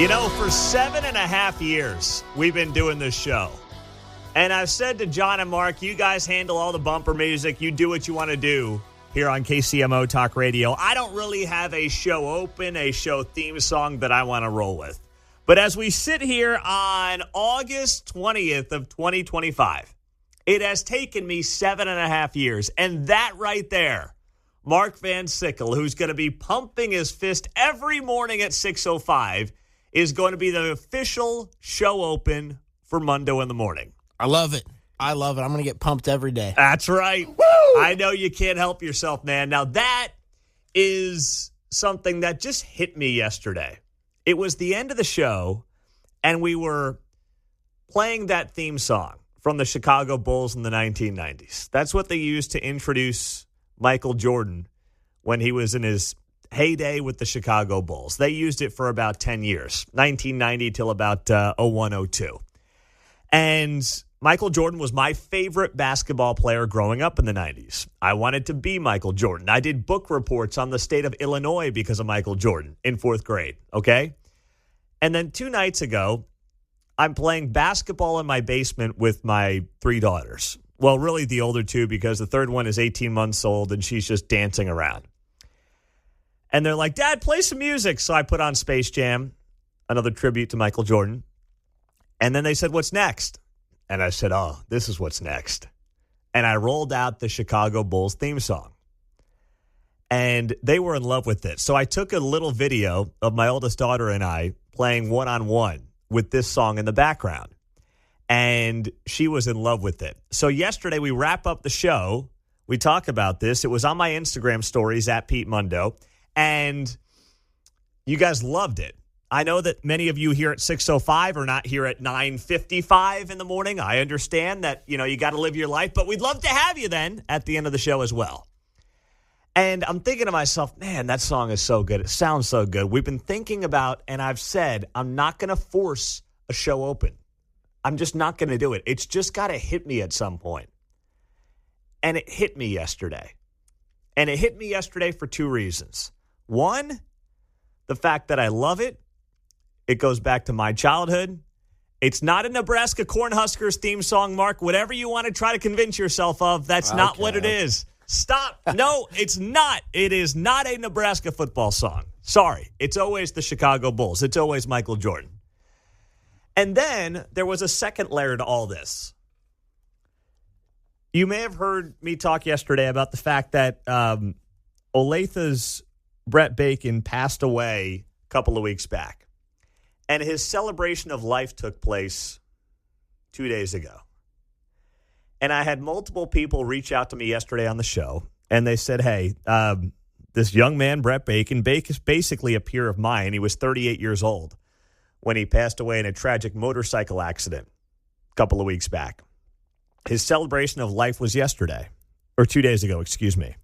You know, for 7.5 years, we've been doing this show. And I've said to John and Mark, you guys handle all the bumper music. You do what you want to do here on KCMO Talk Radio. I don't really have a show open, a show theme song that I want to roll with. But as we sit here on August 20th of 2025, it has taken me 7.5 years. And that right there, Mark Van Sickle, who's going to be pumping his fist every morning at 6:05, is going to be the official show open for Mundo in the morning. I love it. I'm going to get pumped every day. That's right. Woo! I know you can't help yourself, man. Now, that is something that just hit me yesterday. It was the end of the show, and we were playing that theme song from the Chicago Bulls in the 1990s. That's what they used to introduce Michael Jordan when he was in his heyday with the Chicago Bulls. They used it for about 10 years, 1990 till about 01-02. And Michael Jordan was my favorite basketball player growing up in the 90s. I wanted to be Michael Jordan. I did book reports on the state of Illinois because of Michael Jordan in fourth grade, okay? And then 2 nights ago, I'm playing basketball in my basement with my 3 daughters. Well, really the older 2 because the third one is 18 months old and she's just dancing around. And they're like, Dad, play some music. So I put on Space Jam, another tribute to Michael Jordan. And then they said, what's next? And I said, oh, this is what's next. And I rolled out the Chicago Bulls theme song. And they were in love with it. So I took a little video of my oldest daughter and I playing one-on-one with this song in the background. And she was in love with it. So yesterday we wrap up the show. We talk about this. It was on my Instagram stories at Pete Mundo. And you guys loved it. I know that many of you here at 6:05 are not here at 9:55 in the morning. I understand that, you got to live your life, but we'd love to have you then at the end of the show as well. And I'm thinking to myself, man, that song is so good. It sounds so good. We've been thinking about, and I've said, I'm not going to force a show open. I'm just not going to do it. It's just got to hit me at some point. And it hit me yesterday. And it hit me yesterday for 2 reasons. One, the fact that I love it. It goes back to my childhood. It's not a Nebraska Cornhuskers theme song, Mark. Whatever you want to try to convince yourself of, that's not what it is. Stop. No, it's not. It is not a Nebraska football song. Sorry. It's always the Chicago Bulls. It's always Michael Jordan. And then there was a second layer to all this. You may have heard me talk yesterday about the fact that Olathe's Brett Bacon passed away a couple of weeks back. And his celebration of life took place 2 days ago. And I had multiple people reach out to me yesterday on the show. And they said, hey, this young man, Brett Bacon, is basically a peer of mine. He was 38 years old when he passed away in a tragic motorcycle accident a couple of weeks back. His celebration of life was yesterday, or 2 days ago, excuse me.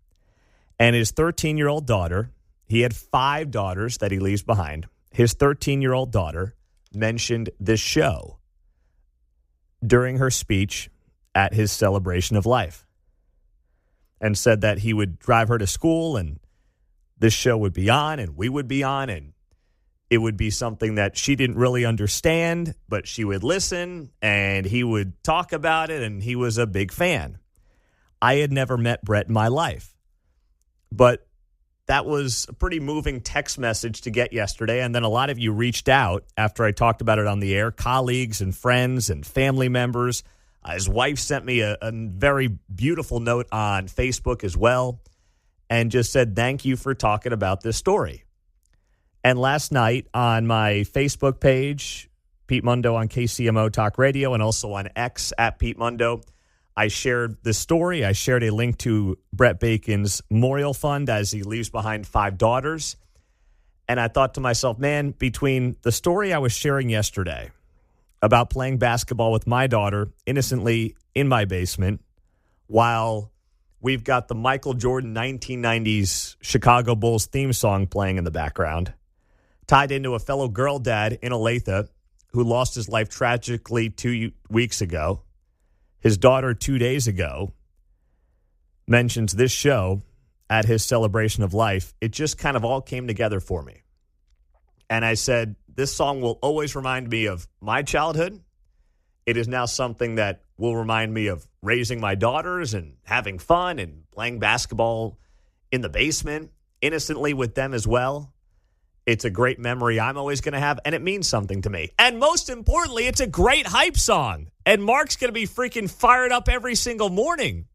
And his 13-year-old daughter, he had 5 daughters that he leaves behind. His 13-year-old daughter mentioned this show during her speech at his celebration of life and said that he would drive her to school and this show would be on and we would be on and it would be something that she didn't really understand, but she would listen and he would talk about it and he was a big fan. I had never met Brett in my life, but that was a pretty moving text message to get yesterday. And then a lot of you reached out after I talked about it on the air, colleagues and friends and family members. His wife sent me a very beautiful note on Facebook as well and just said, thank you for talking about this story. And last night on my Facebook page, Pete Mundo on KCMO Talk Radio and also on X at Pete Mundo, I shared this story. I shared a link to Brett Bacon's memorial fund as he leaves behind 5 daughters. And I thought to myself, man, between the story I was sharing yesterday about playing basketball with my daughter innocently in my basement while we've got the Michael Jordan 1990s Chicago Bulls theme song playing in the background, tied into a fellow girl dad in Olathe who lost his life tragically 2 weeks ago. His daughter 2 days ago mentions this show at his celebration of life. It just kind of all came together for me. And I said, This song will always remind me of my childhood. It is now something that will remind me of raising my daughters and having fun and playing basketball in the basement innocently with them as well. It's a great memory I'm always going to have, and it means something to me. And most importantly, it's a great hype song. And Mark's going to be freaking fired up every single morning.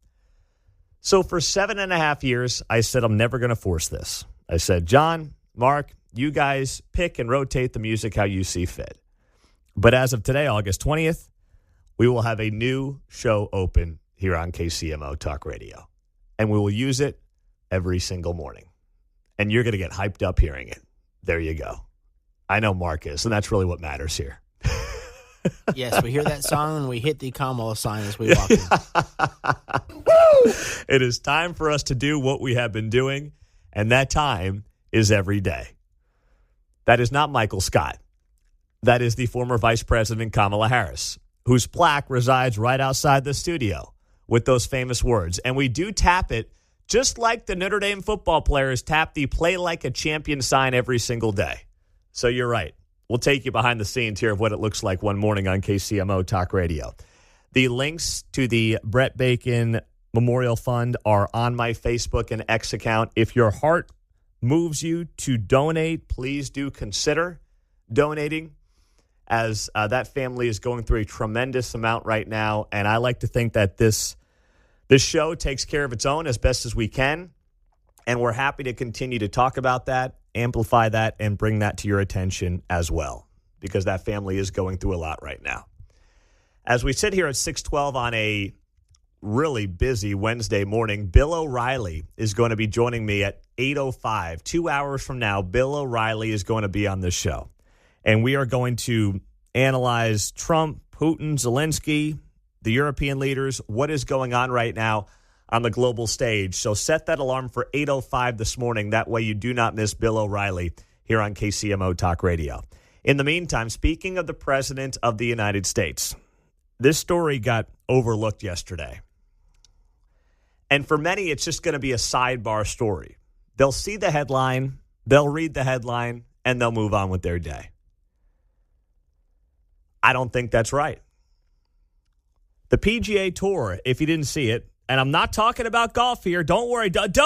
So for 7.5 years, I said I'm never going to force this. I said, John, Mark, you guys pick and rotate the music how you see fit. But as of today, August 20th, we will have a new show open here on KCMO Talk Radio. And we will use it every single morning. And you're going to get hyped up hearing it. There you go. I know Mark is, and that's really what matters here. Yes, we hear that song and we hit the Kamala sign as we walk in. It is time for us to do what we have been doing, and that time is every day. That is not Michael Scott. That is the former Vice President Kamala Harris, whose plaque resides right outside the studio with those famous words. And we do tap it just like the Notre Dame football players tap the play like a champion sign every single day. So you're right. We'll take you behind the scenes here of what it looks like one morning on KCMO Talk Radio. The links to the Brett Bacon Memorial Fund are on my Facebook and X account. If your heart moves you to donate, please do consider donating, as that family is going through a tremendous amount right now. And I like to think that this show takes care of its own as best as we can. And we're happy to continue to talk about that, amplify that, and bring that to your attention as well, because that family is going through a lot right now. As we sit here at 6:12 on a really busy Wednesday morning, Bill O'Reilly is going to be joining me at 8:05. 2 hours from now, Bill O'Reilly is going to be on this show. And we are going to analyze Trump, Putin, Zelensky, the European leaders, what is going on right now on the global stage. So set that alarm for 8:05 this morning. That way you do not miss Bill O'Reilly here on KCMO Talk Radio. In the meantime, speaking of the President of the United States, this story got overlooked yesterday. And for many, it's just going to be a sidebar story. They'll see the headline, they'll read the headline, and they'll move on with their day. I don't think that's right. The PGA Tour, if you didn't see it, and I'm not talking about golf here. Don't worry. Don't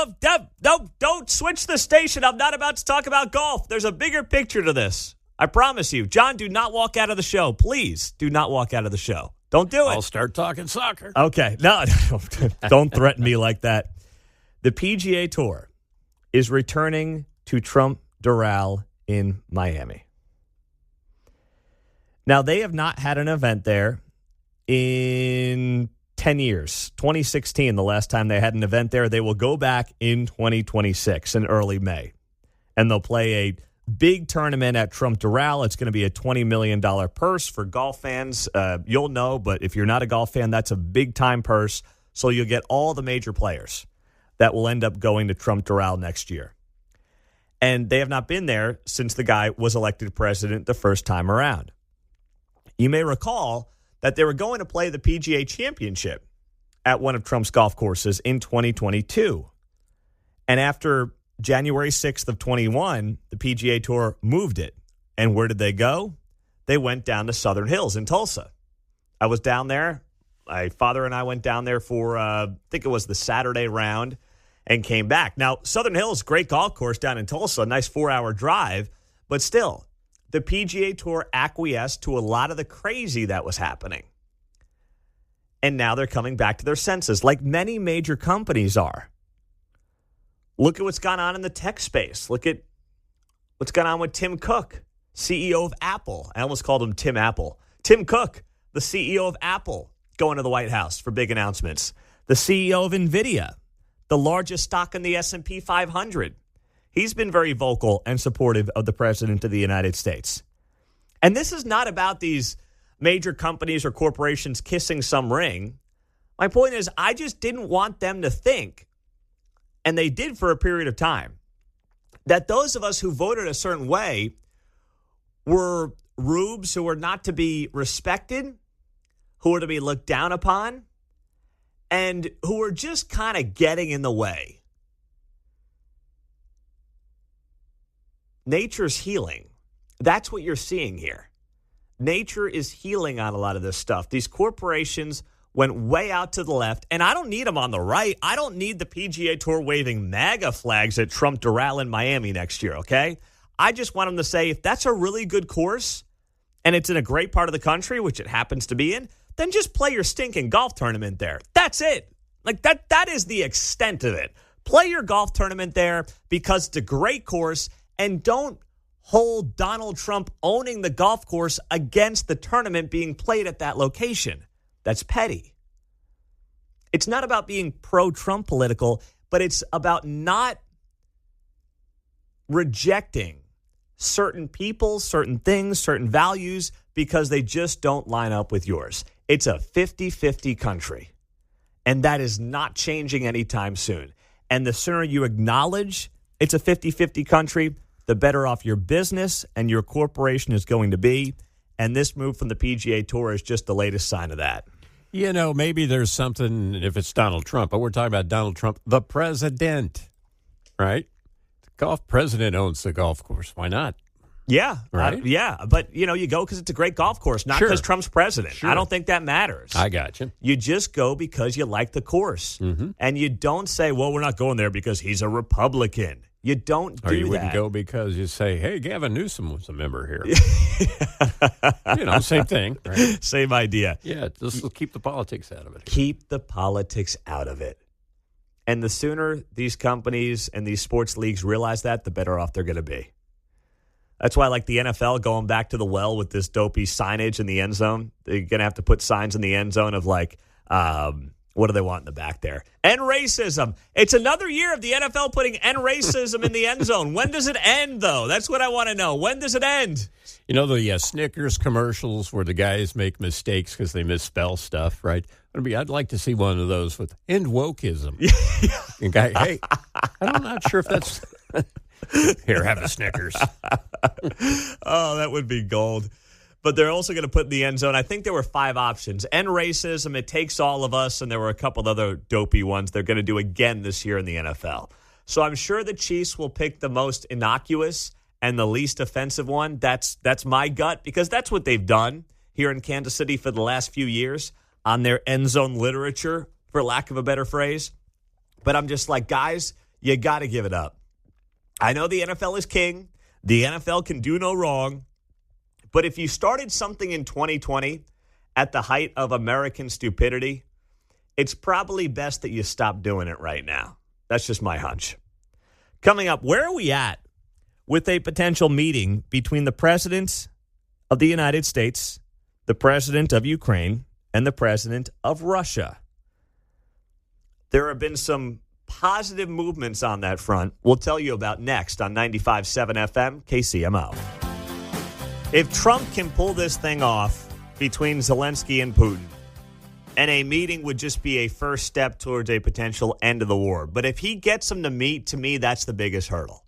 switch the station. I'm not about to talk about golf. There's a bigger picture to this. I promise you. John, do not walk out of the show. Please do not walk out of the show. Don't do it. I'll start talking soccer. Okay. No, don't threaten me like that. The PGA Tour is returning to Trump Doral in Miami. Now, they have not had an event there in 10 years. 2016, the last time they had an event there. They will go back in 2026 in early May. And they'll play a big tournament at Trump Doral. It's going to be a $20 million purse for golf fans. You'll know, but if you're not a golf fan, that's a big-time purse. So you'll get all the major players that will end up going to Trump Doral next year. And they have not been there since the guy was elected president the first time around. You may recall that they were going to play the PGA Championship at one of Trump's golf courses in 2022. And after January 6th of 21, the PGA Tour moved it. And where did they go? They went down to Southern Hills in Tulsa. I was down there. My father and I went down there for, I think it was the Saturday round, and came back. Now, Southern Hills, great golf course down in Tulsa, a nice 4-hour drive, but still, the PGA Tour acquiesced to a lot of the crazy that was happening. And now they're coming back to their senses, like many major companies are. Look at what's gone on in the tech space. Look at what's gone on with Tim Cook, CEO of Apple. I almost called him Tim Apple. Tim Cook, the CEO of Apple, going to the White House for big announcements. The CEO of NVIDIA, the largest stock in the S&P 500. He's been very vocal and supportive of the President of the United States. And this is not about these major companies or corporations kissing some ring. My point is, I just didn't want them to think, and they did for a period of time, that those of us who voted a certain way were rubes who were not to be respected, who were to be looked down upon, and who were just kind of getting in the way. Nature's healing. That's what you're seeing here. Nature is healing on a lot of this stuff. These corporations went way out to the left, and I don't need them on the right. I don't need the PGA Tour waving MAGA flags at Trump Doral in Miami next year, okay? I just want them to say, if that's a really good course and it's in a great part of the country, which it happens to be in, then just play your stinking golf tournament there. That's it. Like, that is the extent of it. Play your golf tournament there because it's a great course, and don't hold Donald Trump owning the golf course against the tournament being played at that location. That's petty. It's not about being pro-Trump political, but it's about not rejecting certain people, certain things, certain values because they just don't line up with yours. It's a 50-50 country, and that is not changing anytime soon. And the sooner you acknowledge it's a 50-50 country, the better off your business and your corporation is going to be. And this move from the PGA Tour is just the latest sign of that. You know, maybe there's something if it's Donald Trump, but we're talking about Donald Trump, the president, right? The golf president owns the golf course. Why not? Yeah. Right? Yeah. But, you go because it's a great golf course, not because Trump's president. Sure. I don't think that matters. I got you. You just go because you like the course. Mm-hmm. And you don't say, well, we're not going there because he's a Republican. You don't do that. Or you wouldn't go because you say, hey, Gavin Newsom was a member here. Same thing. Right? Same idea. Yeah, just keep the politics out of it. Keep the politics out of it. And the sooner these companies and these sports leagues realize that, the better off they're going to be. That's why, like the NFL going back to the well with this dopey signage in the end zone. They're going to have to put signs in the end zone of like, what do they want in the back there? End racism. It's another year of the NFL putting end racism in the end zone. When does it end, though? That's what I want to know. When does it end? You know, the Snickers commercials where the guys make mistakes because they misspell stuff, right? I'd like to see one of those with end wokeism. And guy, hey, I'm not sure if that's... Here, have a Snickers. Oh, that would be gold. But they're also going to put in the end zone, I think there were 5 options. End racism, it takes all of us, and there were a couple of other dopey ones they're going to do again this year in the NFL. So I'm sure the Chiefs will pick the most innocuous and the least offensive one. That's my gut, because that's what they've done here in Kansas City for the last few years on their end zone literature, for lack of a better phrase. But I'm just like, guys, you got to give it up. I know the NFL is king. The NFL can do no wrong. But if you started something in 2020 at the height of American stupidity, it's probably best that you stop doing it right now. That's just my hunch. Coming up, where are we at with a potential meeting between the president of the United States, the president of Ukraine, and the president of Russia? There have been some positive movements on that front. We'll tell you about next on 95.7 FM, KCMO. If Trump can pull this thing off between Zelensky and Putin, and a meeting would just be a first step towards a potential end of the war. But if he gets them to meet, to me, that's the biggest hurdle.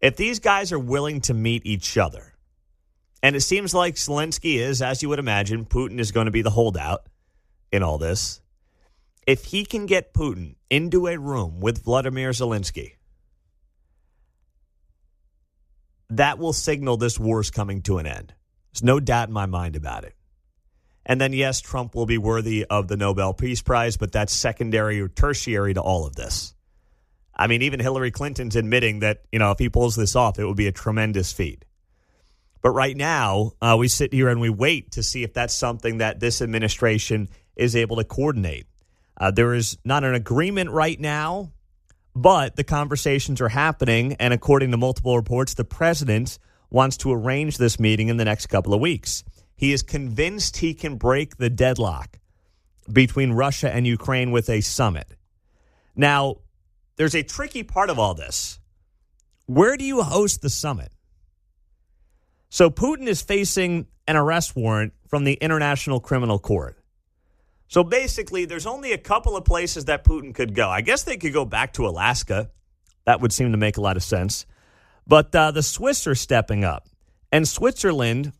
If these guys are willing to meet each other, and it seems like Zelensky is, as you would imagine, Putin is going to be the holdout in all this. If he can get Putin into a room with Vladimir Zelensky, that will signal this war is coming to an end. There's no doubt in my mind about it. And then, yes, Trump will be worthy of the Nobel Peace Prize, but that's secondary or tertiary to all of this. I mean, even Hillary Clinton's admitting that, if he pulls this off, it would be a tremendous feat. But right now, we sit here and we wait to see if that's something that this administration is able to coordinate. There is not an agreement right now, but the conversations are happening, and according to multiple reports, the president wants to arrange this meeting in the next couple of weeks. He is convinced he can break the deadlock between Russia and Ukraine with a summit. Now, there's a tricky part of all this. Where do you host the summit? So Putin is facing an arrest warrant from the International Criminal Court. So basically, there's only a couple of places that Putin could go. I guess they could go back to Alaska. That would seem to make a lot of sense. But the Swiss are stepping up. And Switzerland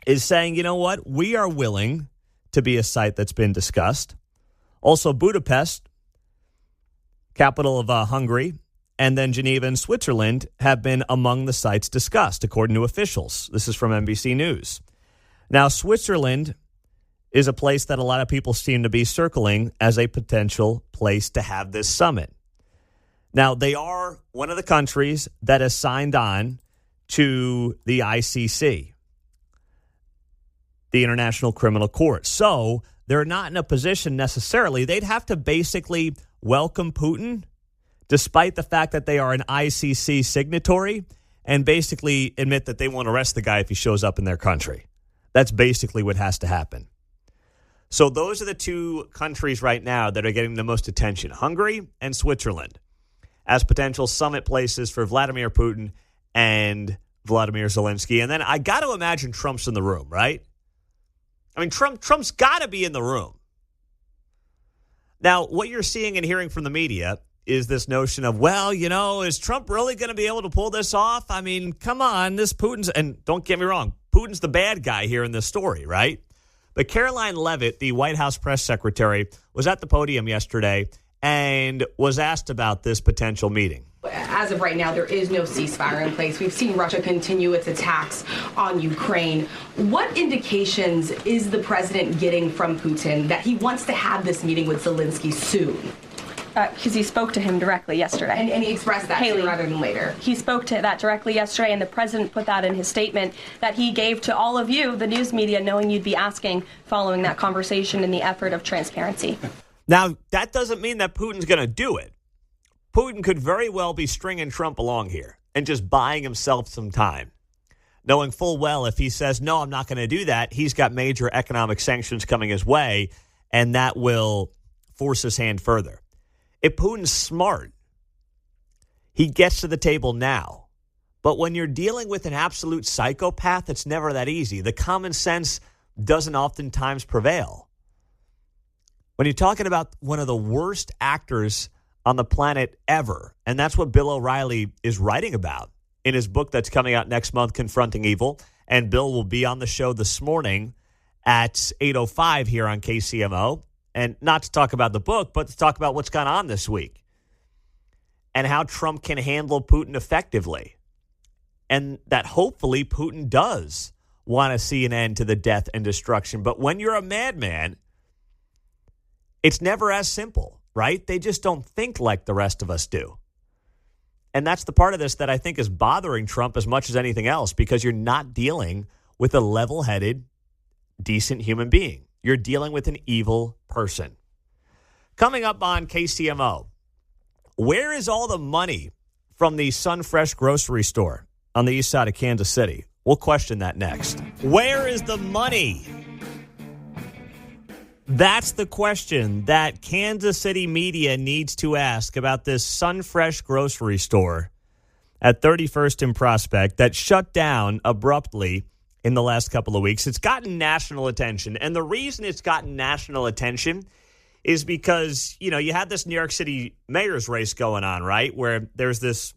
is saying, you know what? We are willing to be a site that's been discussed. Also, Budapest, capital of Hungary, and then Geneva and Switzerland have been among the sites discussed, according to officials. This is from NBC News. Now, Switzerland is a place that a lot of people seem to be circling as a potential place to have this summit. Now, they are one of the countries that has signed on to the ICC, the International Criminal Court. So they're not in a position necessarily. They'd have to basically welcome Putin, despite the fact that they are an ICC signatory, and basically admit that they won't arrest the guy if he shows up in their country. That's basically what has to happen. So those are the two countries right now that are getting the most attention, Hungary and Switzerland, as potential summit places for Vladimir Putin and Vladimir Zelensky. And then I got to imagine Trump's in the room, right? I mean, Trump's got to be in the room. Now, what you're seeing and hearing from the media is this notion of, well, you know, is Trump really going to be able to pull this off? I mean, come on, this Putin's, and don't get me wrong, Putin's the bad guy here in this story, right? But Caroline Leavitt, the White House press secretary, was at the podium yesterday and was asked about this potential meeting. As of right now, there is no ceasefire in place. We've seen Russia continue its attacks on Ukraine. What indications is the president getting from Putin that he wants to have this meeting with Zelensky soon? Because he spoke to him directly yesterday. And he expressed that sooner rather than later. He spoke to that directly yesterday, and the president put that in his statement that he gave to all of you, the news media, knowing you'd be asking following that conversation in the effort of transparency. Now, that doesn't mean that Putin's going to do it. Putin could very well be stringing Trump along here and just buying himself some time, knowing full well if he says, no, I'm not going to do that, he's got major economic sanctions coming his way, and that will force his hand further. If Putin's smart, he gets to the table now. But when you're dealing with an absolute psychopath, it's never that easy. The common sense doesn't oftentimes prevail. When you're talking about one of the worst actors on the planet ever, and that's what Bill O'Reilly is writing about in his book that's coming out next month, Confronting Evil, and Bill will be on the show this morning at 8:05 here on KCMO. And not to talk about the book, but to talk about what's gone on this week and how Trump can handle Putin effectively. And that hopefully Putin does want to see an end to the death and destruction. But when you're a madman, it's never as simple, right? They just don't think like the rest of us do. And that's the part of this that I think is bothering Trump as much as anything else, because you're not dealing with a level-headed, decent human being. You're dealing with an evil person. Coming up on KCMO, where is all the money from the Sunfresh grocery store on the east side of Kansas City? We'll question that next. Where is the money? That's the question that Kansas City media needs to ask about this Sunfresh grocery store at 31st and Prospect that shut down abruptly in the last couple of weeks. It's gotten national attention. And the reason it's gotten national attention is because, you know, you had this New York City mayor's race going on, right? Where there's this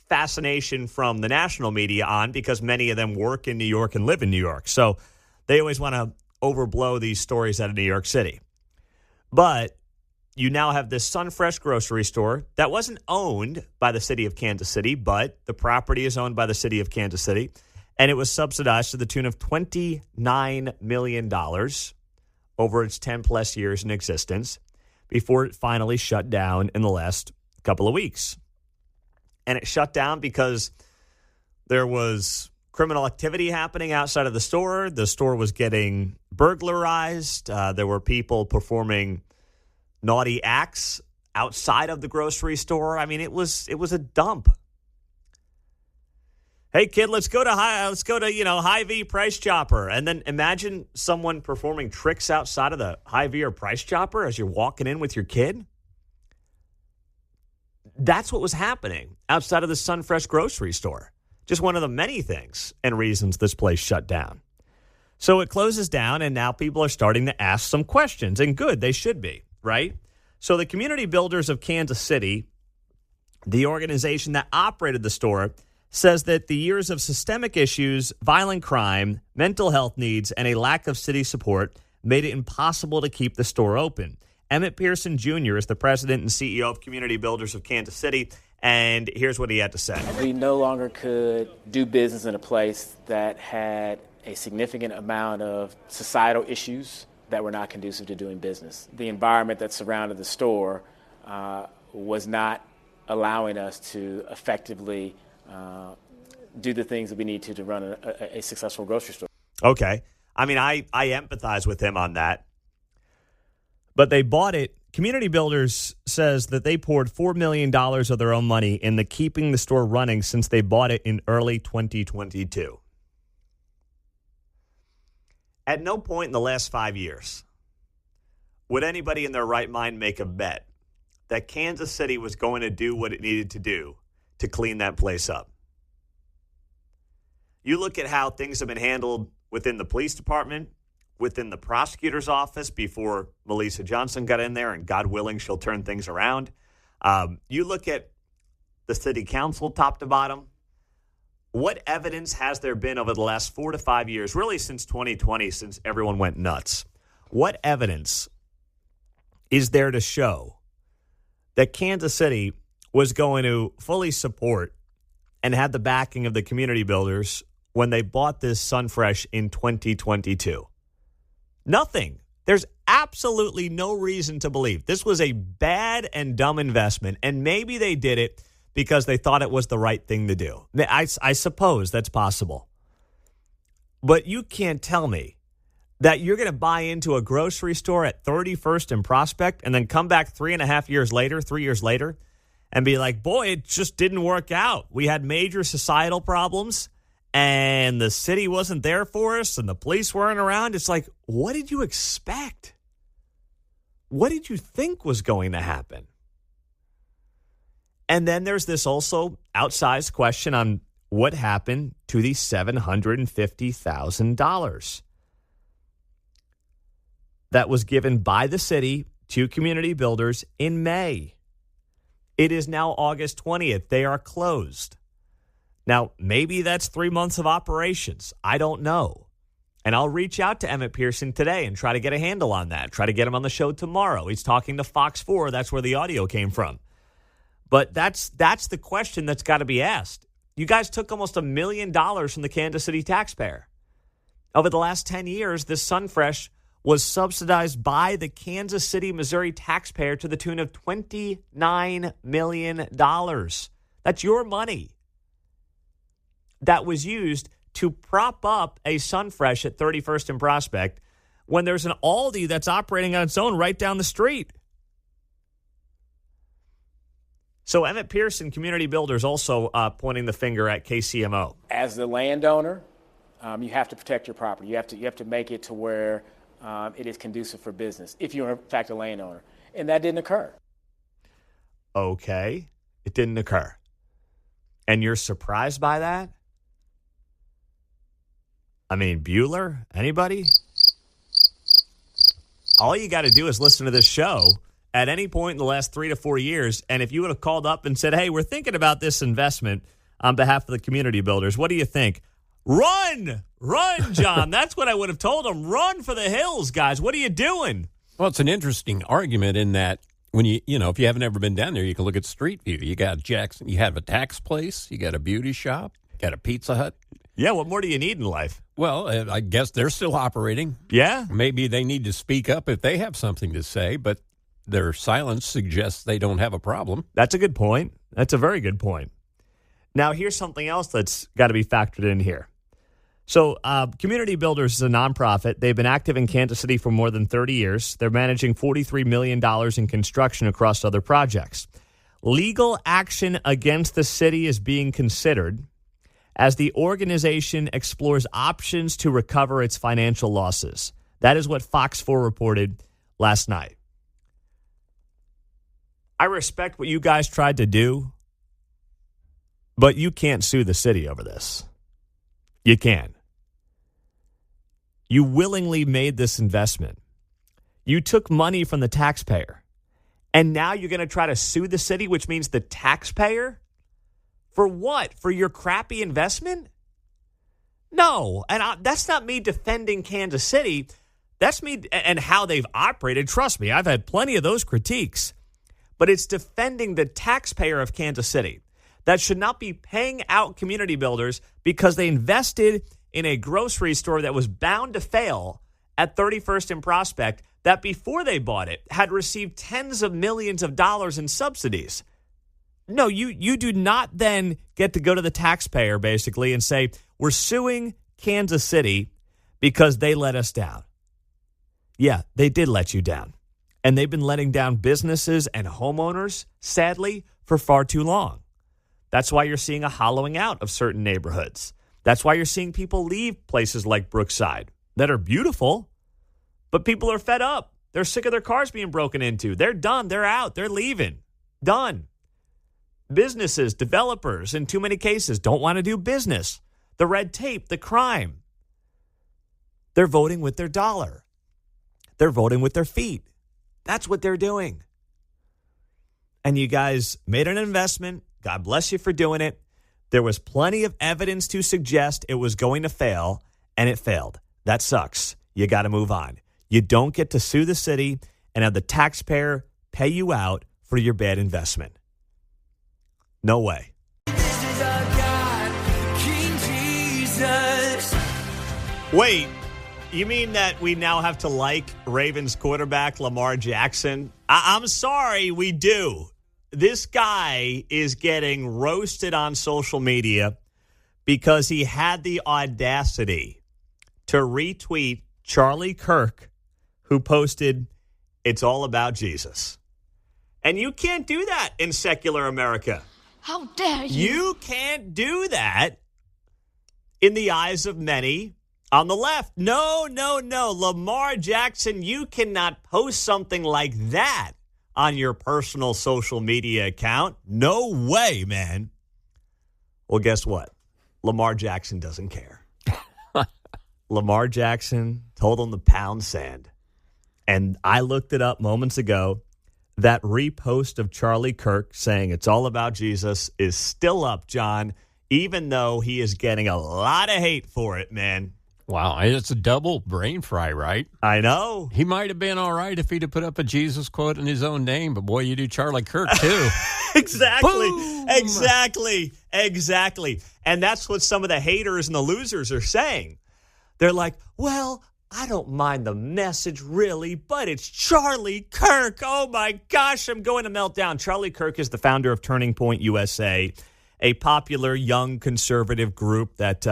fascination from the national media on because many of them work in New York and live in New York. So they always want to overblow these stories out of New York City. But you now have this Sunfresh grocery store that wasn't owned by the city of Kansas City, but the property is owned by the city of Kansas City. And it was subsidized to the tune of $29 million over its 10-plus years in existence before it finally shut down in the last couple of weeks. And it shut down because there was criminal activity happening outside of the store. The store was getting burglarized. There were people performing naughty acts outside of the grocery store. I mean, it was a dump. Hey, kid, let's go to Hy-Vee Price Chopper. And then imagine someone performing tricks outside of the Hy-Vee or Price Chopper as you're walking in with your kid. That's what was happening outside of the Sunfresh grocery store. Just one of the many things and reasons this place shut down. So it closes down, and now people are starting to ask some questions. And good, they should be, right? So the Community Builders of Kansas City, the organization that operated the store, says that the years of systemic issues, violent crime, mental health needs, and a lack of city support made it impossible to keep the store open. Emmett Pearson Jr. is the president and CEO of Community Builders of Kansas City, And here's what he had to say. We no longer could do business in a place that had a significant amount of societal issues that were not conducive to doing business. The environment that surrounded the store was not allowing us to effectively do the things that we need to run a successful grocery store. Okay. I mean, I empathize with him on that. But they bought it. Community Builders says that they poured $4 million of their own money into keeping the store running since they bought it in early 2022. At no point in the last 5 years would anybody in their right mind make a bet that Kansas City was going to do what it needed to do to clean that place up. You look at how things have been handled within the police department, within the prosecutor's office before Melissa Johnson got in there, and God willing, she'll turn things around. You look at the city council top to bottom. What evidence has there been over the last 4 to 5 years, really since 2020, since everyone went nuts? What evidence is there to show that Kansas City was going to fully support and had the backing of the community builders when they bought this Sunfresh in 2022? Nothing. There's absolutely no reason to believe this was a bad and dumb investment, and maybe they did it because they thought it was the right thing to do. I suppose that's possible. But you can't tell me that you're going to buy into a grocery store at 31st and Prospect and then come back 3 years later, and be like, boy, it just didn't work out. We had major societal problems, and the city wasn't there for us, and the police weren't around. It's like, what did you expect? What did you think was going to happen? And then there's this also outsized question on what happened to the $750,000 that was given by the city to community builders in May. It is now August 20th. They are closed. Now, maybe that's 3 months of operations. I don't know. And I'll reach out to Emmett Pearson today and try to get a handle on that. Try to get him on the show tomorrow. He's talking to Fox 4. That's where the audio came from. But that's the question that's got to be asked. You guys took almost $1 million from the Kansas City taxpayer. Over the last 10 years, this Sunfresh was subsidized by the Kansas City, Missouri taxpayer to the tune of $29 million. That's your money that was used to prop up a Sunfresh at 31st and Prospect when there's an Aldi that's operating on its own right down the street. So Emmett Pearson, Community Builders, also pointing the finger at KCMO. As the landowner, you have to protect your property. You have to make it to where it is conducive for business, if you're in fact a landowner. And that didn't occur. Okay, it didn't occur. And you're surprised by that? I mean, Bueller? Anybody? All you got to do is listen to this show at any point in the last 3 to 4 years, and if you would have called up and said, hey, we're thinking about this investment on behalf of the community builders, what do you think? Run, John. That's what I would have told them. Run for the hills, guys. What are you doing? Well, it's an interesting argument in that when if you haven't ever been down there, you can look at Street View. You got Jackson. You have a tax place. You got a beauty shop. You got a Pizza Hut. Yeah, what more do you need in life? Well, I guess they're still operating. Yeah. Maybe they need to speak up if they have something to say, but their silence suggests they don't have a problem. That's a good point. That's a very good point. Now, here's something else that's got to be factored in here. So, Community Builders is a nonprofit. They've been active in Kansas City for more than 30 years. They're managing $43 million in construction across other projects. Legal action against the city is being considered as the organization explores options to recover its financial losses. That is what Fox 4 reported last night. I respect what you guys tried to do, but you can't sue the city over this. You can't. You willingly made this investment. You took money from the taxpayer, and now you're going to try to sue the city, which means the taxpayer? For what? For your crappy investment? No, and that's not me defending Kansas City. That's me and how they've operated. Trust me, I've had plenty of those critiques. but it's defending the taxpayer of Kansas City that should not be paying out community builders because they invested in a grocery store that was bound to fail at 31st and Prospect that before they bought it had received tens of millions of dollars in subsidies. No, you do not then get to go to the taxpayer basically and say, we're suing Kansas City because they let us down. Yeah, they did let you down. And they've been letting down businesses and homeowners, sadly, for far too long. That's why you're seeing a hollowing out of certain neighborhoods. That's why you're seeing people leave places like Brookside that are beautiful, but people are fed up. They're sick of their cars being broken into. They're done. They're out. They're leaving. Done. Businesses, developers, in too many cases, don't want to do business. The red tape, the crime. They're voting with their dollar. They're voting with their feet. That's what they're doing. And you guys made an investment. God bless you for doing it. There was plenty of evidence to suggest it was going to fail, and it failed. That sucks. You got to move on. You don't get to sue the city and have the taxpayer pay you out for your bad investment. No way. This is our God, King Jesus. Wait, you mean that we now have to like Ravens quarterback Lamar Jackson? I'm sorry, we do. This guy is getting roasted on social media because he had the audacity to retweet Charlie Kirk, who posted, "It's all about Jesus." And you can't do that in secular America. How dare you? You can't do that in the eyes of many on the left. No. Lamar Jackson, you cannot post something like that on your personal social media account. No way, man. Well, guess what? Lamar Jackson doesn't care. Lamar Jackson told him to pound sand. And I looked it up moments ago. That repost of Charlie Kirk saying it's all about Jesus is still up, John, even though he is getting a lot of hate for it, man. Wow, it's a double brain fry, right? I know. He might have been all right if he'd have put up a Jesus quote in his own name, but boy, you do Charlie Kirk too. Exactly. Boom. Exactly. And that's what some of the haters and the losers are saying. They're like, well, I don't mind the message really, but it's Charlie Kirk. Oh my gosh, I'm going to melt down. Charlie Kirk is the founder of Turning Point USA, a popular young conservative group that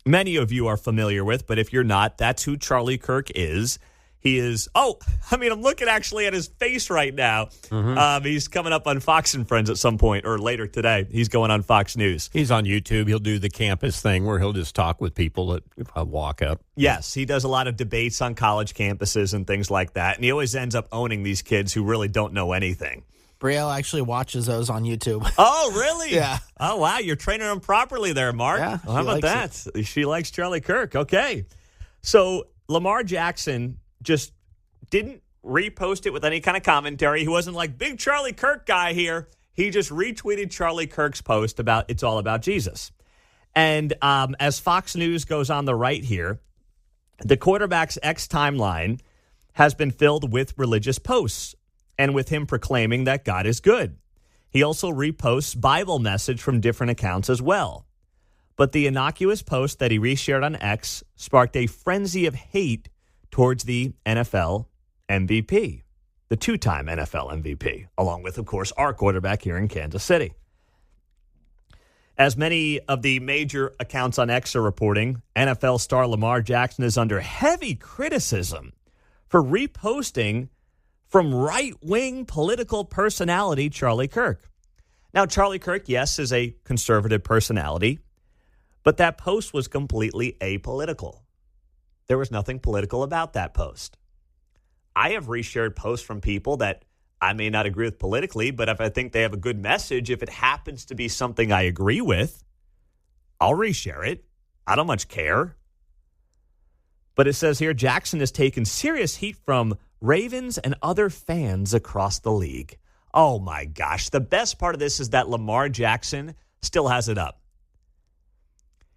many of you are familiar with. But if you're not, that's who Charlie Kirk is. He is, I'm looking actually at his face right now. Mm-hmm. He's coming up on Fox and Friends at some point or later today. He's going on Fox News. He's on YouTube. He'll do the campus thing where he'll just talk with people that walk up. Yes, he does a lot of debates on college campuses and things like that. And he always ends up owning these kids who really don't know anything. Brielle actually watches those on YouTube. Oh, really? Yeah. Oh, wow. You're training them properly there, Mark. Yeah. Well, how about that? She likes Charlie Kirk. Okay. So Lamar Jackson just didn't repost it with any kind of commentary. He wasn't like, big Charlie Kirk guy here. He just retweeted Charlie Kirk's post about it's all about Jesus. And as Fox News goes on the right here, the quarterback's X timeline has been filled with religious posts and with him proclaiming that God is good. He also reposts Bible message from different accounts as well. But the innocuous post that he reshared on X sparked a frenzy of hate towards the NFL MVP, the two-time NFL MVP, along with, of course, our quarterback here in Kansas City. As many of the major accounts on X are reporting, NFL star Lamar Jackson is under heavy criticism for reposting from right-wing political personality Charlie Kirk. Now, Charlie Kirk, yes, is a conservative personality, but that post was completely apolitical. There was nothing political about that post. I have reshared posts from people that I may not agree with politically, but if I think they have a good message, if it happens to be something I agree with, I'll reshare it. I don't much care. But it says here, Jackson has taken serious heat from Ravens and other fans across the league. Oh, my gosh. The best part of this is that Lamar Jackson still has it up.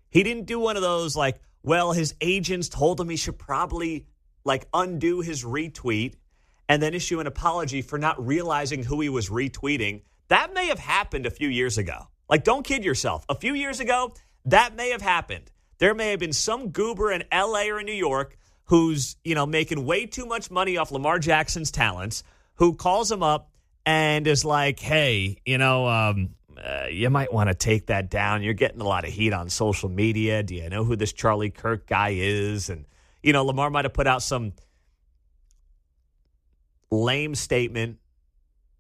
He didn't do one of those like, well, his agents told him he should probably undo his retweet and then issue an apology for not realizing who he was retweeting. That may have happened a few years ago. Like, don't kid yourself. A few years ago, that may have happened. There may have been some goober in L.A. or in New York who's, making way too much money off Lamar Jackson's talents, who calls him up and is like, hey, you might want to take that down. You're getting a lot of heat on social media. Do you know who this Charlie Kirk guy is? And, Lamar might have put out some lame statement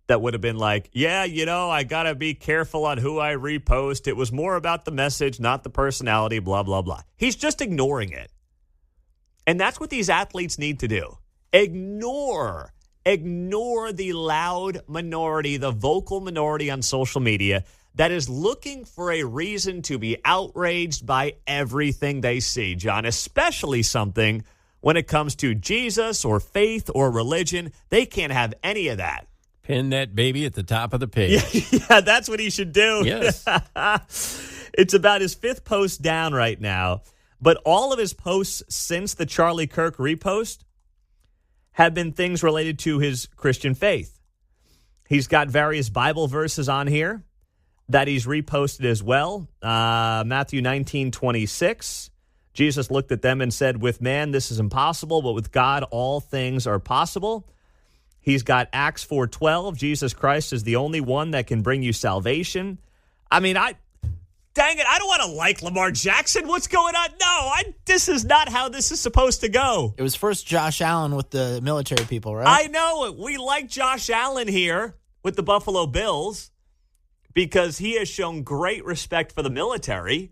that would have been like, yeah, I got to be careful on who I repost. It was more about the message, not the personality, blah, blah, blah. He's just ignoring it. And that's what these athletes need to do. Ignore the loud minority, the vocal minority on social media that is looking for a reason to be outraged by everything they see, John, especially something when it comes to Jesus or faith or religion. They can't have any of that. Pin that baby at the top of the page. Yeah, that's what he should do. Yes. It's about his 5th post down right now. But all of his posts since the Charlie Kirk repost have been things related to his Christian faith. He's got various Bible verses on here that he's reposted as well. Matthew 19:26. Jesus looked at them and said, with man this is impossible, but with God all things are possible. He's got Acts 4:12. Jesus Christ is the only one that can bring you salvation. I mean, dang it, I don't want to like Lamar Jackson. What's going on? No, this is not how this is supposed to go. It was first Josh Allen with the military people, right? I know it. We like Josh Allen here with the Buffalo Bills because he has shown great respect for the military.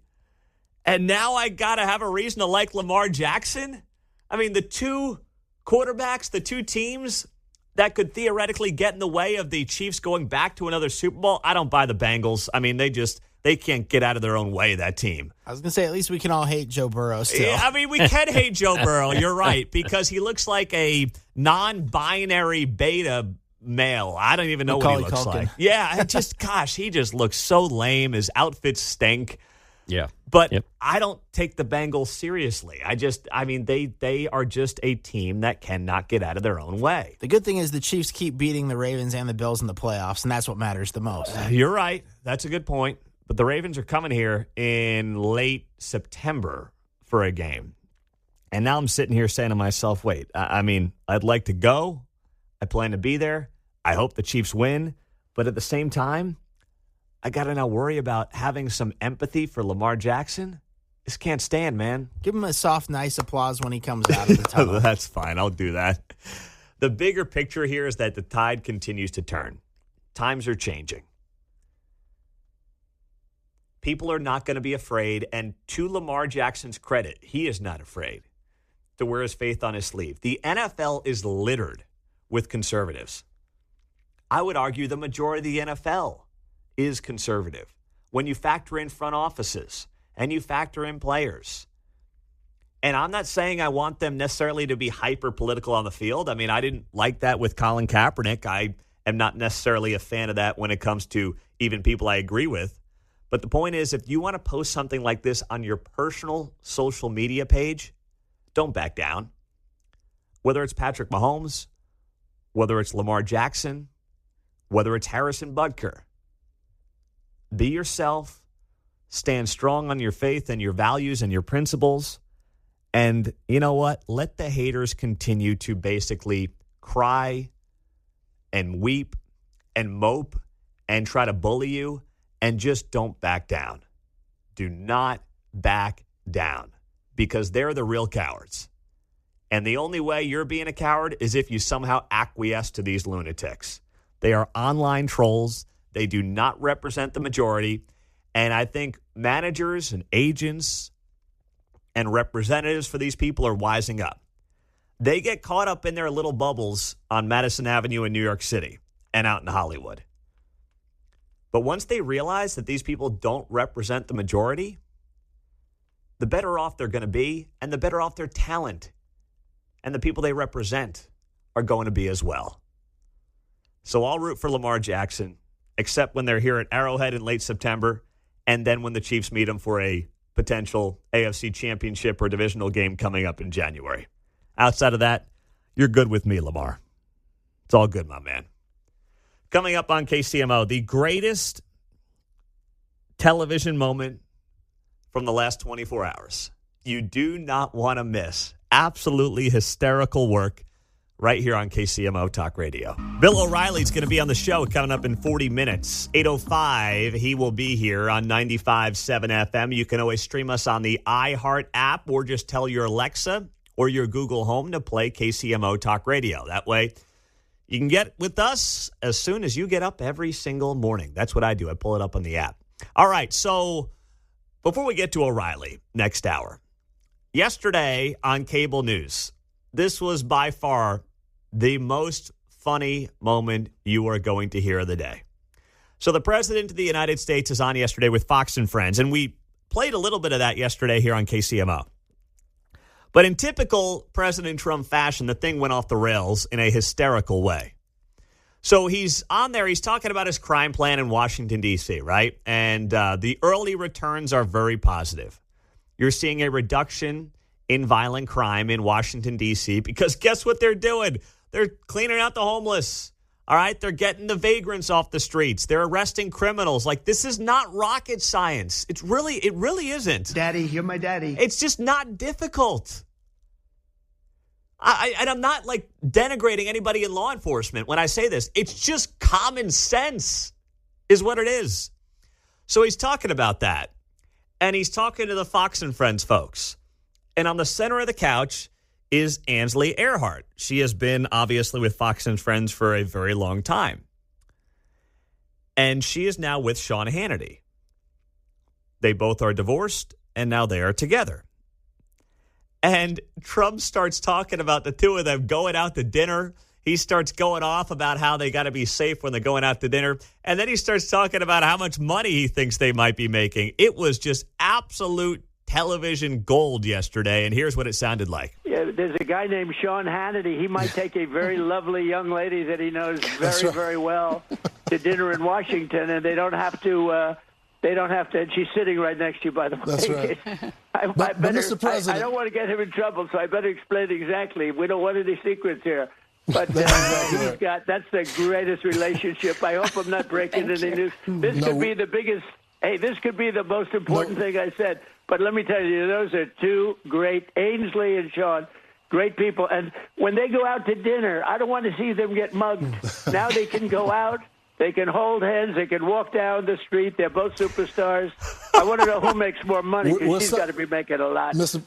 And now I got to have a reason to like Lamar Jackson? I mean, the two quarterbacks, the two teams that could theoretically get in the way of the Chiefs going back to another Super Bowl. I don't buy the Bengals. I mean, they can't get out of their own way, that team. I was going to say, at least we can all hate Joe Burrow still. Yeah, I mean, we can hate Joe Burrow. You're right, because he looks like a non-binary beta male. I don't even know what he looks like. Yeah, he just looks so lame. His outfits stink. Yeah. But I don't take the Bengals seriously. They are just a team that cannot get out of their own way. The good thing is the Chiefs keep beating the Ravens and the Bills in the playoffs, and that's what matters the most. You're right. That's a good point. But the Ravens are coming here in late September for a game. And now I'm sitting here saying to myself, wait, I'd like to go. I plan to be there. I hope the Chiefs win. But at the same time, I got to now worry about having some empathy for Lamar Jackson. This can't stand, man. Give him a soft, nice applause when he comes out of the tunnel. That's fine. I'll do that. The bigger picture here is that the tide continues to turn. Times are changing. People are not going to be afraid, and to Lamar Jackson's credit, he is not afraid to wear his faith on his sleeve. The NFL is littered with conservatives. I would argue the majority of the NFL is conservative. When you factor in front offices and you factor in players. And I'm not saying I want them necessarily to be hyper political on the field. I mean, I didn't like that with Colin Kaepernick. I am not necessarily a fan of that when it comes to even people I agree with. But the point is, if you want to post something like this on your personal social media page, don't back down. Whether it's Patrick Mahomes, whether it's Lamar Jackson, whether it's Harrison Butker, be yourself, stand strong on your faith and your values and your principles. And you know what? Let the haters continue to basically cry and weep and mope and try to bully you, and just don't back down. Do not back down, because they're the real cowards. And the only way you're being a coward is if you somehow acquiesce to these lunatics. They are online trolls. They do not represent the majority. And I think managers and agents and representatives for these people are wising up. They get caught up in their little bubbles on Madison Avenue in New York City and out in Hollywood. But once they realize that these people don't represent the majority, the better off they're going to be, and the better off their talent and the people they represent are going to be as well. So I'll root for Lamar Jackson, except when they're here at Arrowhead in late September, and then when the Chiefs meet them for a potential AFC championship or divisional game coming up in January. Outside of that, you're good with me, Lamar. It's all good, my man. Coming up on KCMO, the greatest television moment from the last 24 hours. You do not want to miss. Absolutely hysterical work right here on KCMO Talk Radio. Bill O'Reilly's going to be on the show coming up in 40 minutes. 8:05, he will be here on 95.7 FM. You can always stream us on the iHeart app or just tell your Alexa or your Google Home to play KCMO Talk Radio. That way, you can get with us as soon as you get up every single morning. That's what I do. I pull it up on the app. All right, so before we get to O'Reilly next hour, yesterday on cable news, this was by far the most funny moment you are going to hear of the day. So the President of the United States is on yesterday with Fox and Friends, and we played a little bit of that yesterday here on KCMO. But in typical President Trump fashion, the thing went off the rails in a hysterical way. So he's on there. He's talking about his crime plan in Washington, D.C., right? And the early returns are very positive. You're seeing a reduction in violent crime in Washington, D.C., because guess what they're doing? They're cleaning out the homeless. All right? They're getting the vagrants off the streets. They're arresting criminals. Like, this is not rocket science. It really isn't. Daddy, you're my daddy. It's just not difficult. And I'm not, like, denigrating anybody in law enforcement when I say this. It's just common sense is what it is. So he's talking about that. And he's talking to the Fox and Friends folks. And on the center of the couch is Ainsley Earhart. She has been, obviously, with Fox and Friends for a very long time. And she is now with Sean Hannity. They both are divorced, and now they are together. And Trump starts talking about the two of them going out to dinner. He starts going off about how they got to be safe when they're going out to dinner. And then he starts talking about how much money he thinks they might be making. It was just absolute television gold yesterday, and here's what it sounded like. Yeah, there's a guy named Sean Hannity. He might take a very lovely young lady that he knows very well to dinner in Washington, and they don't have to. And she's sitting right next to you, by the way. That's right. But Mr. President, I don't want to get him in trouble, so I better explain exactly. We don't want any secrets here. But that's the greatest relationship. I hope I'm not breaking any news. This could be the biggest. Hey, this could be the most important thing I said. But let me tell you, those are two great, Ainsley and Sean, great people. And when they go out to dinner, I don't want to see them get mugged. Now they can go out. They can hold hands. They can walk down the street. They're both superstars. I want to know who makes more money, because she's got to be making a lot. Mr.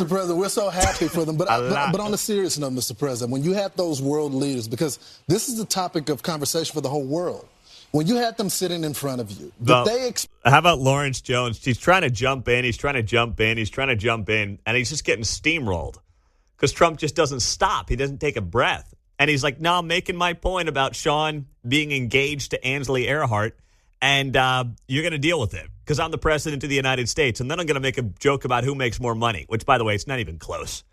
President, we're so happy for them. But on a serious note, Mr. President, when you had those world leaders, because this is the topic of conversation for the whole world, when you had them sitting in front of you, how about Lawrence Jones? He's trying to jump in. He's trying to jump in. He's trying to jump in. And he's just getting steamrolled because Trump just doesn't stop. He doesn't take a breath. And he's like, no, I'm making my point about Sean being engaged to Ainsley Earhart. And you're going to deal with it because I'm the president of the United States. And then I'm going to make a joke about who makes more money, which, by the way, it's not even close.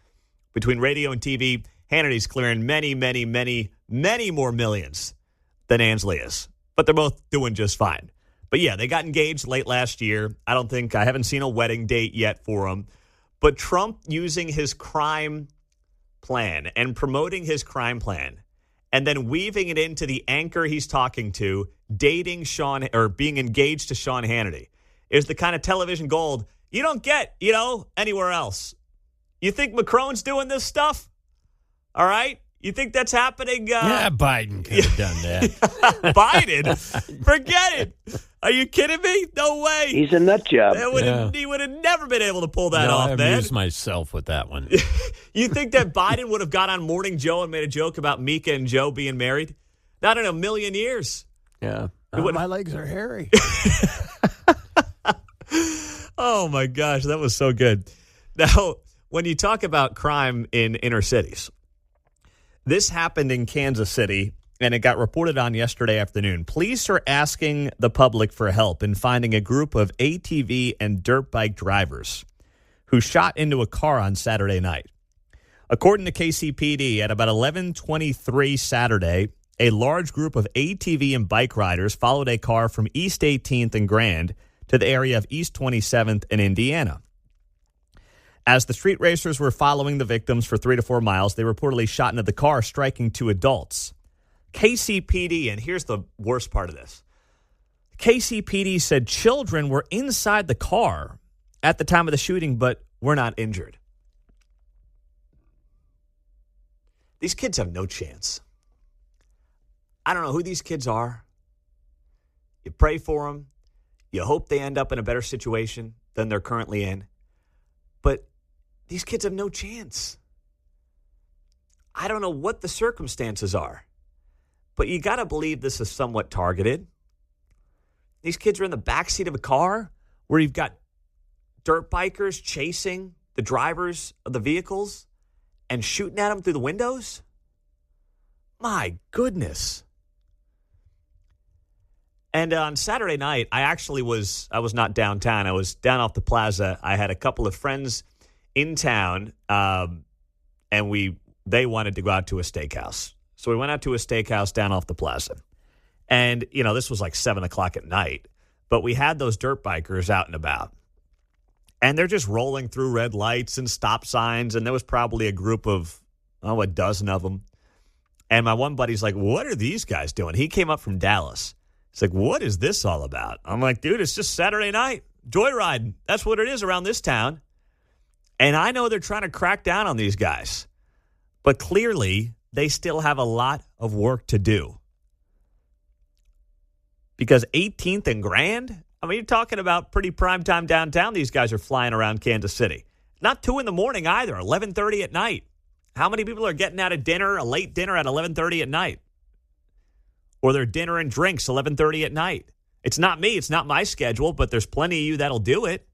Between radio and TV, Hannity's clearing many, many, many, many more millions than Ainsley is. But they're both doing just fine. But yeah, they got engaged late last year. I haven't seen a wedding date yet for them. But Trump using his crime plan and promoting his crime plan and then weaving it into the anchor he's talking to, dating Sean or being engaged to Sean Hannity is the kind of television gold you don't get, anywhere else. You think Macron's doing this stuff? All right. You think that's happening? Yeah, Biden could have done that. Biden? Forget it. Are you kidding me? No way. He's a nut job. He would have never been able to pull that off, I man. amused myself with that one. You think that Biden would have got on Morning Joe and made a joke about Mika and Joe being married? Not in a million years. Yeah. My legs are hairy. Oh, my gosh. That was so good. Now, when you talk about crime in inner cities, this happened in Kansas City, and it got reported on yesterday afternoon. Police are asking the public for help in finding a group of ATV and dirt bike drivers who shot into a car on Saturday night. According to KCPD, at about 11:23 Saturday, a large group of ATV and bike riders followed a car from East 18th and Grand to the area of East 27th in Indiana. As the street racers were following the victims for 3 to 4 miles, they reportedly shot into the car, striking 2 adults. KCPD, and here's the worst part of this. KCPD said children were inside the car at the time of the shooting, but were not injured. These kids have no chance. I don't know who these kids are. You pray for them. You hope they end up in a better situation than they're currently in. But these kids have no chance. I don't know what the circumstances are. But you got to believe this is somewhat targeted. These kids are in the backseat of a car where you've got dirt bikers chasing the drivers of the vehicles and shooting at them through the windows? My goodness. And on Saturday night, I was not downtown. I was down off the plaza. I had a couple of friends in town, and they wanted to go out to a steakhouse. So we went out to a steakhouse down off the plaza. And, this was like 7 o'clock at night. But we had those dirt bikers out and about. And they're just rolling through red lights and stop signs. And there was probably a group of, a dozen of them. And my one buddy's like, what are these guys doing? He came up from Dallas. He's like, what is this all about? I'm like, dude, it's just Saturday night. Joyriding. That's what it is around this town. And I know they're trying to crack down on these guys. But clearly, they still have a lot of work to do. Because 18th and Grand, you're talking about pretty prime time downtown. These guys are flying around Kansas City. Not 2 in the morning either, 11:30 at night. How many people are getting out of dinner, a late dinner at 11:30 at night? Or their dinner and drinks 11:30 at night? It's not me. It's not my schedule, but there's plenty of you that'll do it.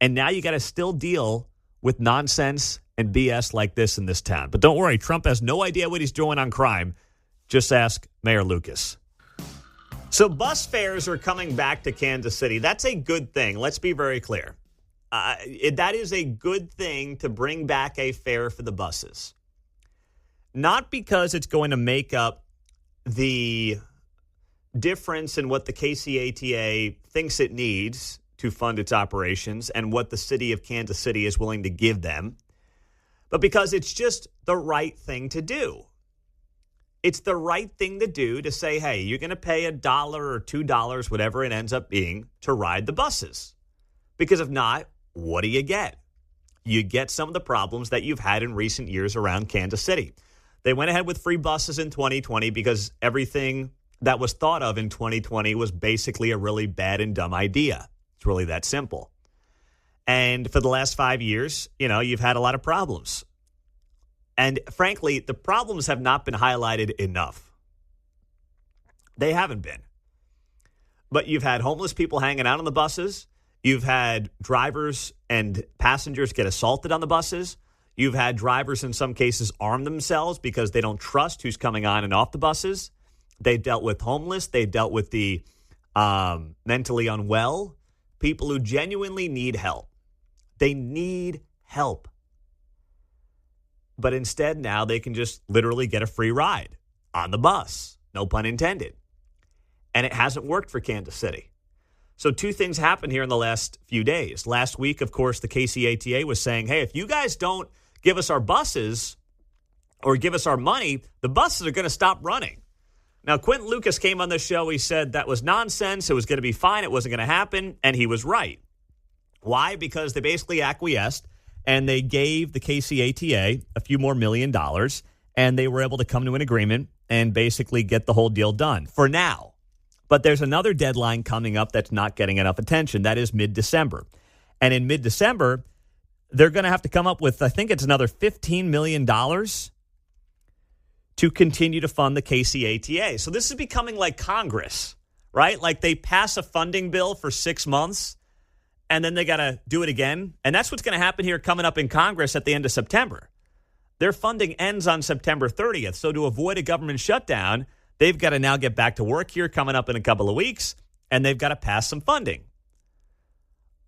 And now you got to still deal with nonsense and BS like this in this town. But don't worry, Trump has no idea what he's doing on crime. Just ask Mayor Lucas. So bus fares are coming back to Kansas City. That's a good thing. Let's be very clear. That is a good thing to bring back a fare for the buses. Not because it's going to make up the difference in what the KCATA thinks it needs to fund its operations and what the city of Kansas City is willing to give them, but because it's just the right thing to do. It's the right thing to do to say, hey, you're going to pay $1 or $2, whatever it ends up being, to ride the buses. Because if not, what do you get? You get some of the problems that you've had in recent years around Kansas City. They went ahead with free buses in 2020 because everything that was thought of in 2020 was basically a really bad and dumb idea. It's really that simple. And for the last 5 years, you've had a lot of problems. And frankly, the problems have not been highlighted enough. They haven't been. But you've had homeless people hanging out on the buses. You've had drivers and passengers get assaulted on the buses. You've had drivers in some cases arm themselves because they don't trust who's coming on and off the buses. They've dealt with homeless. They've dealt with the mentally unwell, people who genuinely need help. They need help. But instead now they can just literally get a free ride on the bus. No pun intended. And it hasn't worked for Kansas City. So 2 things happened here in the last few days. Last week, of course, the KCATA was saying, hey, if you guys don't give us our buses or give us our money, the buses are going to stop running. Now, Quentin Lucas came on the show. He said that was nonsense. It was going to be fine. It wasn't going to happen. And he was right. Why? Because they basically acquiesced and they gave the KCATA a few more $1 million and they were able to come to an agreement and basically get the whole deal done for now. But there's another deadline coming up that's not getting enough attention. That is mid-December. And in mid-December, they're going to have to come up with, I think it's another $15 million to continue to fund the KCATA. So this is becoming like Congress, right? Like they pass a funding bill for 6 months and then they got to do it again. And that's what's going to happen here coming up in Congress at the end of September. Their funding ends on September 30th. So to avoid a government shutdown, they've got to now get back to work here coming up in a couple of weeks, and they've got to pass some funding.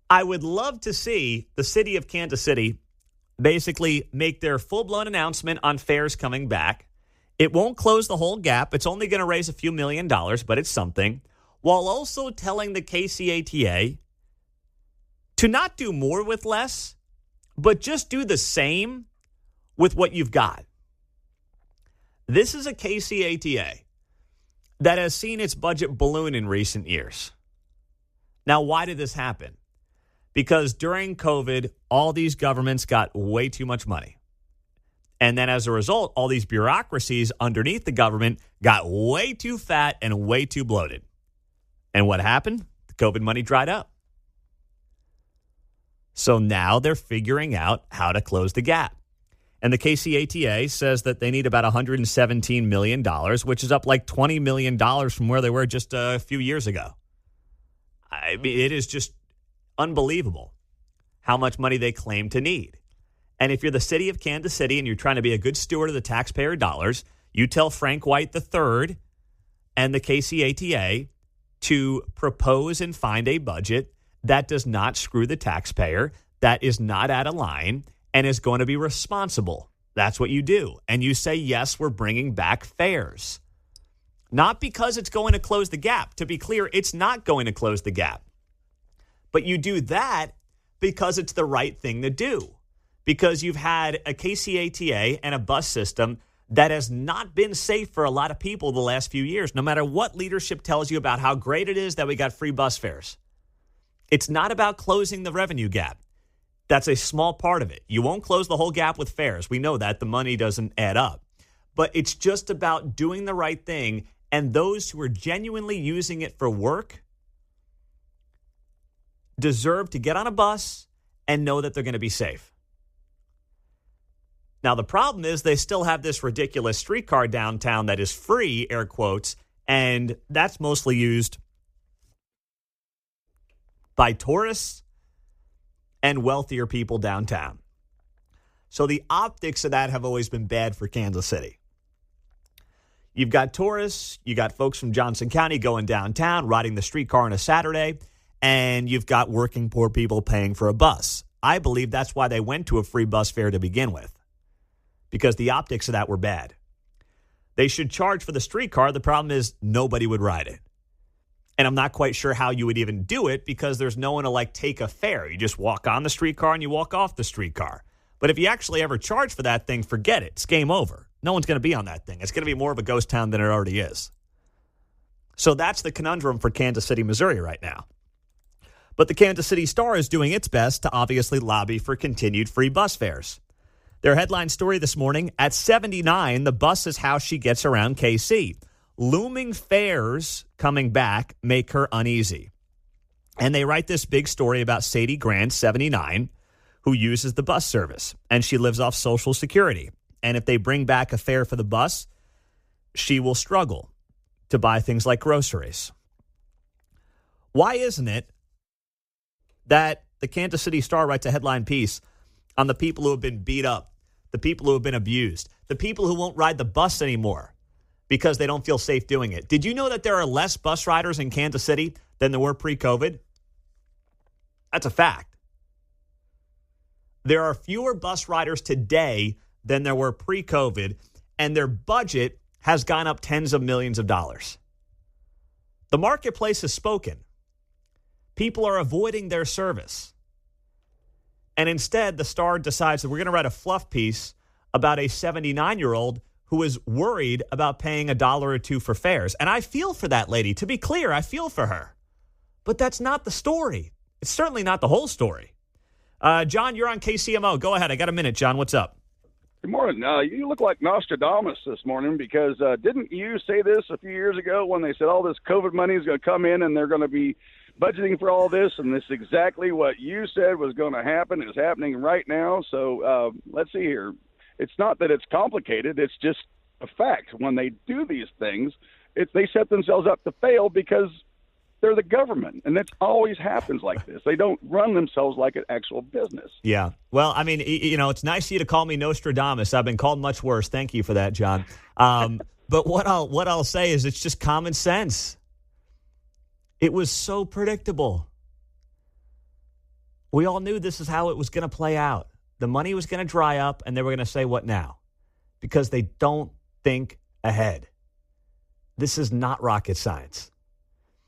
I would love to see the city of Kansas City basically make their full-blown announcement on fares coming back. It won't close the whole gap. It's only going to raise a few $1 million, but it's something, while also telling the KCATA to not do more with less, but just do the same with what you've got. This is a KCATA that has seen its budget balloon in recent years. Now, why did this happen? Because during COVID, all these governments got way too much money. And then as a result, all these bureaucracies underneath the government got way too fat and way too bloated. And what happened? The COVID money dried up. So now they're figuring out how to close the gap. And the KCATA says that they need about $117 million, which is up like $20 million from where they were just a few years ago. I mean, it is just unbelievable how much money they claim to need. And if you're the city of Kansas City and you're trying to be a good steward of the taxpayer dollars, you tell Frank White III and the KCATA to propose and find a budget that does not screw the taxpayer, that is not out of line, and is going to be responsible. That's what you do. And you say, yes, we're bringing back fares. Not because it's going to close the gap. To be clear, it's not going to close the gap. But you do that because it's the right thing to do. Because you've had a KCATA and a bus system that has not been safe for a lot of people the last few years, no matter what leadership tells you about how great it is that we got free bus fares. It's not about closing the revenue gap. That's a small part of it. You won't close the whole gap with fares. We know that. The money doesn't add up. But it's just about doing the right thing, and those who are genuinely using it for work deserve to get on a bus and know that they're going to be safe. Now, the problem is they still have this ridiculous streetcar downtown that is free, air quotes, and that's mostly used by tourists and wealthier people downtown. So the optics of that have always been bad for Kansas City. You've got tourists, you got folks from Johnson County going downtown, riding the streetcar on a Saturday, and you've got working poor people paying for a bus. I believe that's why they went to a free bus fare to begin with, because the optics of that were bad. They should charge for the streetcar. The problem is nobody would ride it. And I'm not quite sure how you would even do it because there's no one to take a fare. You just walk on the streetcar and you walk off the streetcar. But if you actually ever charge for that thing, forget it. It's game over. No one's going to be on that thing. It's going to be more of a ghost town than it already is. So that's the conundrum for Kansas City, Missouri right now. But the Kansas City Star is doing its best to obviously lobby for continued free bus fares. Their headline story this morning, at 79, the bus is how she gets around KC. Looming fares coming back make her uneasy. And they write this big story about Sadie Grant, 79, who uses the bus service. And she lives off Social Security. And if they bring back a fare for the bus, she will struggle to buy things like groceries. Why isn't it that the Kansas City Star writes a headline piece on the people who have been beat up, the people who have been abused, the people who won't ride the bus anymore because they don't feel safe doing it? Did you know that there are less bus riders in Kansas City than there were pre-COVID? That's a fact. There are fewer bus riders today than there were pre-COVID, and their budget has gone up tens of millions of dollars. The marketplace has spoken. People are avoiding their service. And instead, the Star decides that we're going to write a fluff piece about a 79-year-old who is worried about paying $1 or $2 for fares. And I feel for that lady. To be clear, I feel for her. But that's not the story. It's certainly not the whole story. John, you're on KCMO. Go ahead. I got a minute, John. What's up? Good morning. You look like Nostradamus this morning because didn't you say this a few years ago when they said all this COVID money is going to come in and they're going to be budgeting for all this, and this is exactly what you said was going to happen is happening right now. So let's see here. It's not that it's complicated. It's just a fact. When they do these things, they set themselves up to fail because they're the government, and that always happens like this. They don't run themselves like an actual business. Yeah. Well, I mean, it's nice of you to call me Nostradamus. I've been called much worse. Thank you for that, John. But what I'll say is it's just common sense. It was so predictable. We all knew this is how it was going to play out. The money was going to dry up, and they were going to say, what now? Because they don't think ahead. This is not rocket science.